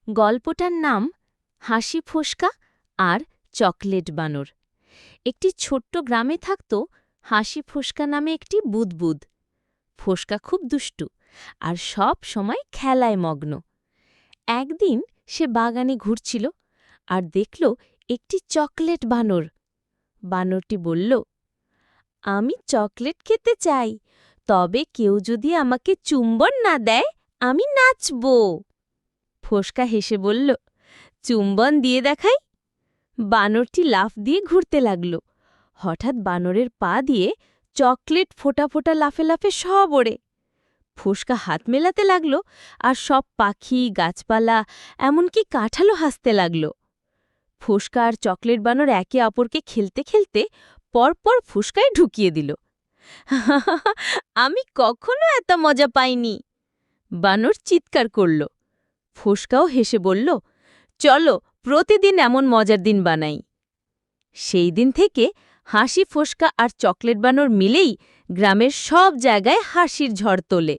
গল্পটার নাম হাসি ফোসকা আর চকলেট বানর। একটি ছোট্ট গ্রামে থাকত হাসি ফোসকা নামে একটি বুদবুদ। ফোসকা খুব দুষ্টু আর সব সময় খেলায় মগ্ন। একদিন সে বাগানে ঘুরছিল আর দেখল একটি চকলেট বানর। বানরটি বলল, আমি চকলেট খেতে চাই, তবে কেউ যদি আমাকে চুম্বন না দেয় আমি নাচব। ফোসকা হেসে বলল, চুম্বন দিয়ে দেখাই। বানরটি লাফ দিয়ে ঘুরতে লাগল। হঠাৎ বানরের পা দিয়ে চকলেট ফোঁটা ফোঁটা লাফে লাফে সব ওড়ে। ফোসকা হাত মেলাতে লাগল আর সব পাখি, গাছপালা, এমনকি কাঁঠালও হাসতে লাগল। ফোসকা আর চকলেট বানর একে অপরকে খেলতে খেলতে পরপর ফুসকায় ঢুকিয়ে দিল। আমি কখনো এত মজা পাইনি, বানর চিৎকার করল। ফোসকাও হেসে বলল, চলো প্রতিদিন এমন মজার দিন বানাই। সেই দিন থেকে হাসি ফোসকা আর চকলেট বানর মিলেই গ্রামের সব জায়গায় হাসির ঝড় তোলে।